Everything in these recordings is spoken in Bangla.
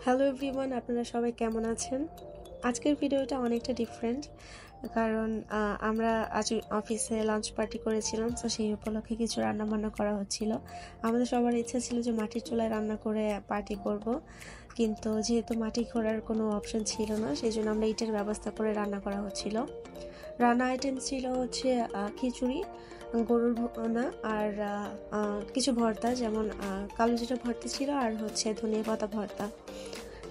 হ্যালো এভরিওয়ান, আপনারা সবাই কেমন আছেন? আজকের ভিডিওটা অনেকটা ডিফারেন্ট, কারণ আমরা আজ অফিসে লাঞ্চ পার্টি করেছিলাম। তো সেই উপলক্ষে কিছু রান্নাবান্না করা হচ্ছিল। আমাদের সবার ইচ্ছা ছিল যে মাটির চুলায় রান্না করে পার্টি করব, কিন্তু যেহেতু মাটি খোঁড়ার কোনো অপশন ছিল না, সেই জন্য আমরা ইটের ব্যবস্থা করে রান্না করা হচ্ছিল। রান্না আইটেম ছিল হচ্ছে খিচুড়ি, গরুর ভুনা আর কিছু ভর্তা, যেমন কালো জিরা ভর্তা ছিল আর হচ্ছে ধনিয়া পাতা ভর্তা।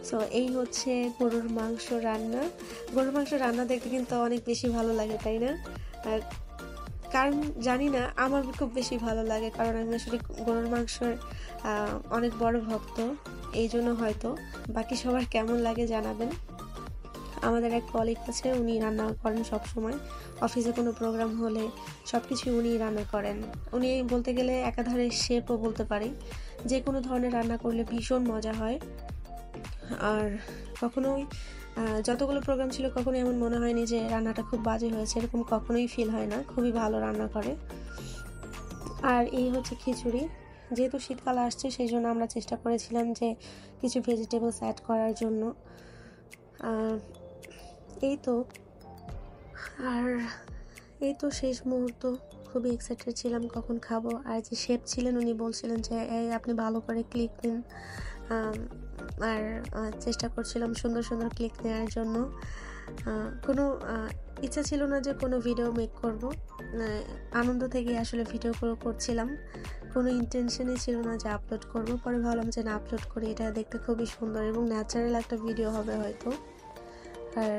সো এই হচ্ছে গরুর মাংস রান্না। গরুর মাংস রান্না দেখতে কিন্তু অনেক বেশি ভালো লাগে, তাই না? আর কারণ জানি না, আমার খুব বেশি ভালো লাগে, কারণ আমি আসলে গরুর মাংসের অনেক বড় ভক্ত। এই জন্য হয়তো। বাকি সবার কেমন লাগে জানাবেন। আমাদের এক কলিগ আছে, উনি রান্না করেন সব সময়। অফিসে কোনো প্রোগ্রাম হলে সব কিছু উনি রান্না করেন। উনি বলতে গেলে একাধারে শেফও বলতে পারি। যে কোনো ধরনের রান্না করলে ভীষণ মজা হয়। আর কখনোই যতগুলো প্রোগ্রাম ছিল কখনোই এমন মনে হয়নি যে রান্নাটা খুব বাজে হয়েছে, এরকম কখনোই ফিল হয় না। খুবই ভালো রান্না করে। আর এই হচ্ছে খিচুড়ি। যেহেতু শীতকাল আসছে, সেই জন্য আমরা চেষ্টা করেছিলাম যে কিছু ভেজিটেবলস অ্যাড করার জন্য। এই তো। আর এই তো শেষ মুহূর্ত। খুবই এক্সাইটেড ছিলাম কখন খাবো। আর যে শেফ ছিলেন, উনি বলছিলেন যে এই আপনি ভালো করে ক্লিক নিন। আর চেষ্টা করছিলাম সুন্দর সুন্দর ক্লিক নেওয়ার জন্য। কোনো ইচ্ছা ছিল না যে কোনো ভিডিও মেক করব। আনন্দ থেকে আসলে ভিডিও করছিলাম। কোনো ইন্টেনশনই ছিল না যে আপলোড করব। পরে ভাবলাম যে না, আপলোড করি, এটা দেখতে খুবই সুন্দর এবং ন্যাচারাল একটা ভিডিও হবে হয়তো। আর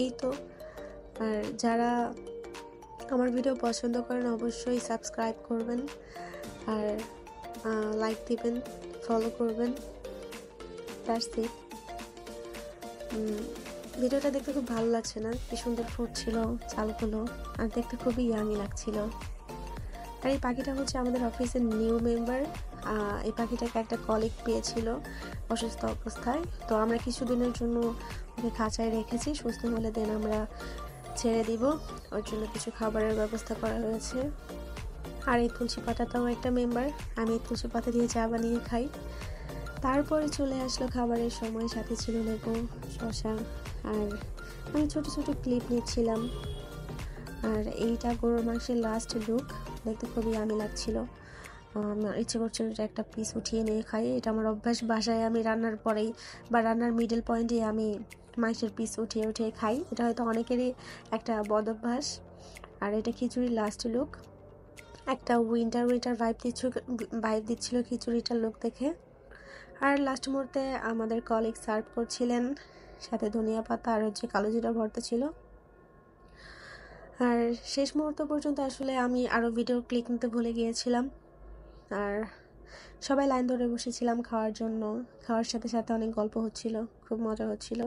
এই তো। আর যারা আমার ভিডিও পছন্দ করেন অবশ্যই সাবস্ক্রাইব করবেন, আর লাইক দিবেন, ফলো করবেন। That's it. ভিডিওটা দেখতে খুব ভালো লাগছে না? কি সুন্দর ফুটছিল চালগুলো, আর দেখতে খুবই ইয়ামি লাগছিল। আর এই পাখিটা হচ্ছে আমাদের অফিসের নিউ মেম্বার। এই পাখিটাকে একটা কলিগ পেয়েছিল অসুস্থ অবস্থায়। তো আমরা কিছুদিনের জন্য ওকে খাঁচায় রেখেছি, সুস্থ হলে দেন আমরা ছেড়ে দিব। ওর জন্য কিছু খাবারের ব্যবস্থা করা হয়েছে। আর এই তুলসী পাতাটাও একটা মেম্বার। আমি এই তুলসী পাতা দিয়ে চা বানিয়ে খাই। তারপরে চলে আসলো খাবারের সময়, সাথে ছিল লেবু, শসা, আর আমি ছোট ছোট ক্লিপ নিচ্ছিলাম। আর এইটা গরুর মাংসের লাস্ট লুক, দেখতে খুবই আমি লাগছিল। আমার ইচ্ছে করছিল যে একটা পিস উঠিয়ে নিয়ে খাই। এটা আমার অভ্যাস, বাসায় আমি রান্নার পরেই বা রান্নার মিডল পয়েন্টে আমি মাংসের পিস উঠিয়ে উঠিয়ে খাই। এটা হয়তো অনেকেরই একটা বদ অভ্যাস। আর এটা খিচুড়ির লাস্ট লুক। একটা উইন্টার ভাইব দিচ্ছিল খিচুড়িটার লুক দেখে। আর লাস্ট মুহূর্তে আমাদের কলিগ সার্ভ করছিলেন, সাথে ধনিয়া পাতা আর হচ্ছে কালো জিরা ভর্তা ছিল। আর শেষ মুহূর্ত পর্যন্ত আসলে আমি আরও ভিডিও ক্লিক নিতে ভুলে গিয়েছিলাম। আর সবাই লাইন ধরে বসেছিলাম খাওয়ার জন্য। খাওয়ার সাথে সাথে অনেক গল্প হচ্ছিল, খুব মজা হচ্ছিল।